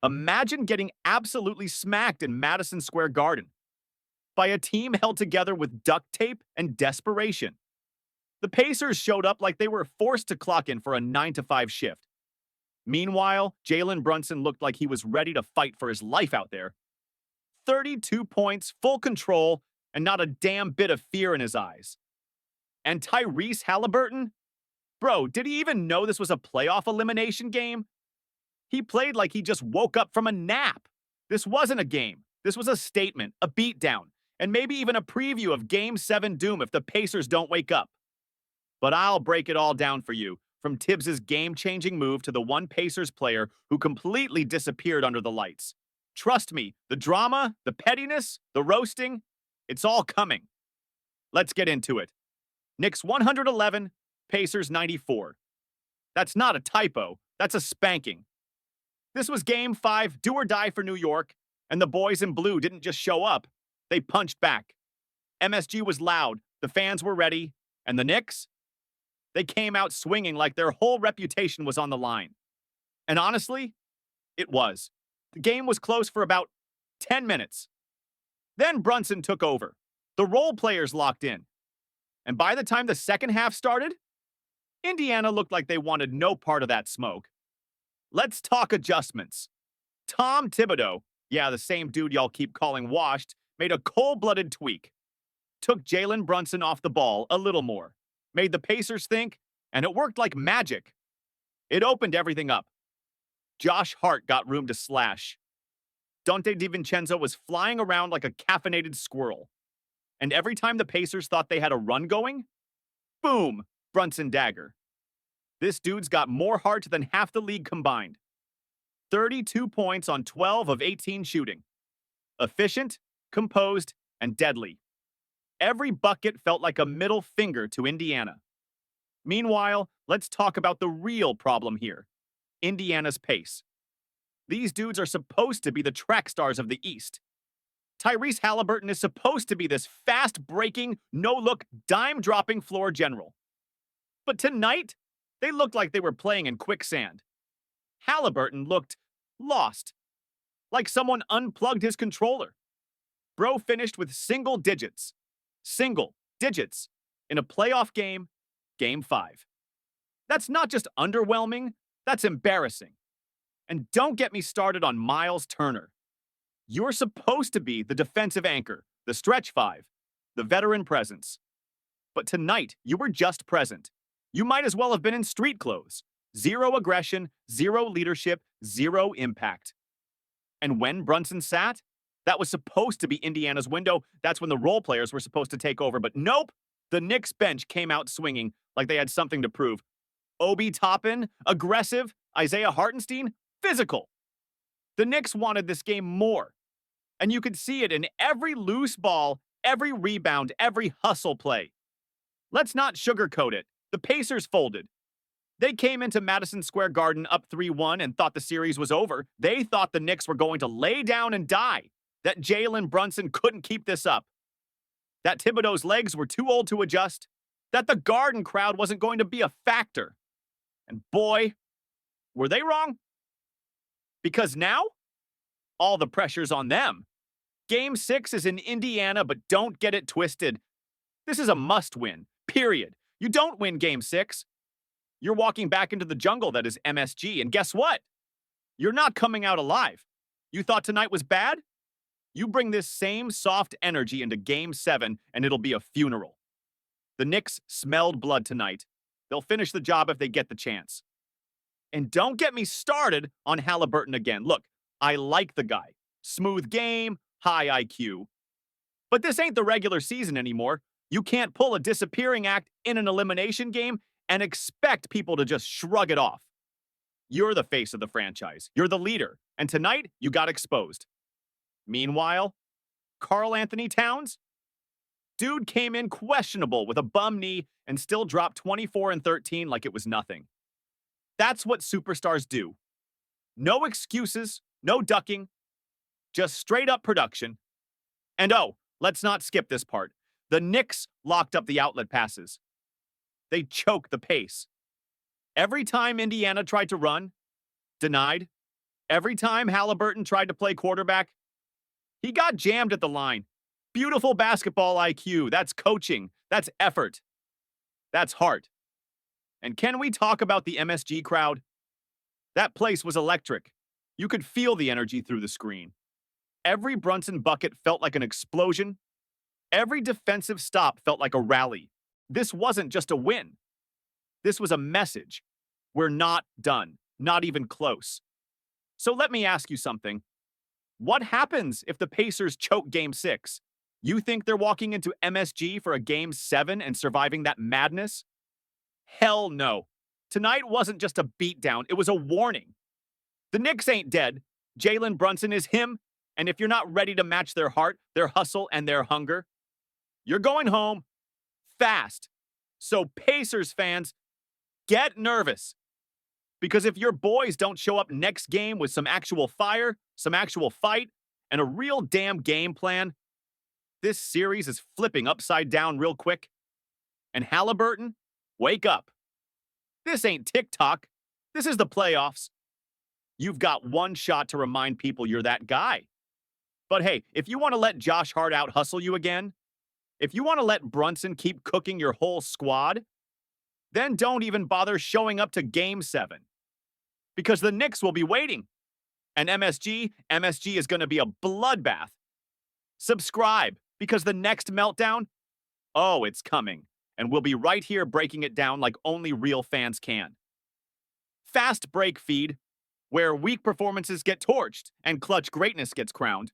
Imagine getting absolutely smacked in Madison Square Garden by a team held together with duct tape and desperation. The Pacers showed up like they were forced to clock in for a 9 to 5 shift. Meanwhile, Jalen Brunson looked like he was ready to fight for his life out there. 32 points, full control, and not a damn bit of fear in his eyes. And Tyrese Halliburton? Bro, did he even know this was a playoff elimination game? He played like he just woke up from a nap. This wasn't a game. This was a statement, a beatdown, and maybe even a preview of Game 7 doom if the Pacers don't wake up. But I'll break it all down for you, from Tibbs' game-changing move to the one Pacers player who completely disappeared under the lights. Trust me, the drama, the pettiness, the roasting, it's all coming. Let's get into it. Knicks 111, Pacers 94. That's not a typo, that's a spanking. This was Game 5, do or die for New York, and the boys in blue didn't just show up, they punched back. MSG was loud, the fans were ready, and the Knicks? They came out swinging like their whole reputation was on the line. And honestly, it was. The game was close for about 10 minutes. Then Brunson took over. The role players locked in. And by the time the second half started, Indiana looked like they wanted no part of that smoke. Let's talk adjustments. Tom Thibodeau, yeah, the same dude y'all keep calling washed, made a cold-blooded tweak. Took Jalen Brunson off the ball a little more. Made the Pacers think, and it worked like magic. It opened everything up. Josh Hart got room to slash. Dante DiVincenzo was flying around like a caffeinated squirrel. And every time the Pacers thought they had a run going, boom, Brunson dagger. This dude's got more heart than half the league combined. 32 points on 12 of 18 shooting. Efficient, composed, and deadly. Every bucket felt like a middle finger to Indiana. Meanwhile, let's talk about the real problem here. Indiana's pace. These dudes are supposed to be the track stars of the East. Tyrese Halliburton is supposed to be this fast-breaking, no-look, dime-dropping floor general. But tonight, they looked like they were playing in quicksand. Halliburton looked lost, like someone unplugged his controller. Bro finished with single digits in a playoff game, Game 5. That's not just underwhelming, that's embarrassing. And don't get me started on Miles Turner. You're supposed to be the defensive anchor, the stretch five, the veteran presence. But tonight, you were just present. You might as well have been in street clothes. Zero aggression, zero leadership, zero impact. And when Brunson sat, that was supposed to be Indiana's window. That's when the role players were supposed to take over. But nope, the Knicks bench came out swinging like they had something to prove. Obi Toppin, aggressive. Isaiah Hartenstein, physical. The Knicks wanted this game more. And you could see it in every loose ball, every rebound, every hustle play. Let's not sugarcoat it. The Pacers folded. They came into Madison Square Garden up 3-1 and thought the series was over. They thought the Knicks were going to lay down and die, that Jalen Brunson couldn't keep this up, that Thibodeau's legs were too old to adjust, that the Garden crowd wasn't going to be a factor. And boy, were they wrong? Because now, all the pressure's on them. Game 6 is in Indiana, but don't get it twisted. This is a must-win, period. You don't win Game 6. You're walking back into the jungle that is MSG, and guess what? You're not coming out alive. You thought tonight was bad? You bring this same soft energy into Game 7, and it'll be a funeral. The Knicks smelled blood tonight. They'll finish the job if they get the chance. And don't get me started on Halliburton again. Look, I like the guy. Smooth game, high IQ. But this ain't the regular season anymore. You can't pull a disappearing act in an elimination game and expect people to just shrug it off. You're the face of the franchise. You're the leader. And tonight, you got exposed. Meanwhile, Karl Anthony Towns? Dude came in questionable with a bum knee and still dropped 24 and 13 like it was nothing. That's what superstars do. No excuses, no ducking, just straight up production. And oh, let's not skip this part. The Knicks locked up the outlet passes. They choked the pace. Every time Indiana tried to run, denied. Every time Halliburton tried to play quarterback, he got jammed at the line. Beautiful basketball IQ. That's coaching. That's effort. That's heart. And can we talk about the MSG crowd? That place was electric. You could feel the energy through the screen. Every Brunson bucket felt like an explosion. Every defensive stop felt like a rally. This wasn't just a win. This was a message. We're not done, not even close. So let me ask you something. What happens if the Pacers choke Game 6? You think they're walking into MSG for a Game 7 and surviving that madness? Hell no. Tonight wasn't just a beatdown, it was a warning. The Knicks ain't dead. Jalen Brunson is him, and if you're not ready to match their heart, their hustle, and their hunger, you're going home fast. So Pacers fans, get nervous. Because if your boys don't show up next game with some actual fire, some actual fight, and a real damn game plan, this series is flipping upside down real quick. And Halliburton, wake up. This ain't TikTok. This is the playoffs. You've got one shot to remind people you're that guy. But hey, if you want to let Josh Hart out hustle you again, if you want to let Brunson keep cooking your whole squad, then don't even bother showing up to Game 7. Because the Knicks will be waiting. And MSG is going to be a bloodbath. Subscribe, because the next meltdown, oh, it's coming. And we'll be right here breaking it down like only real fans can. Fast break feed, where weak performances get torched and clutch greatness gets crowned.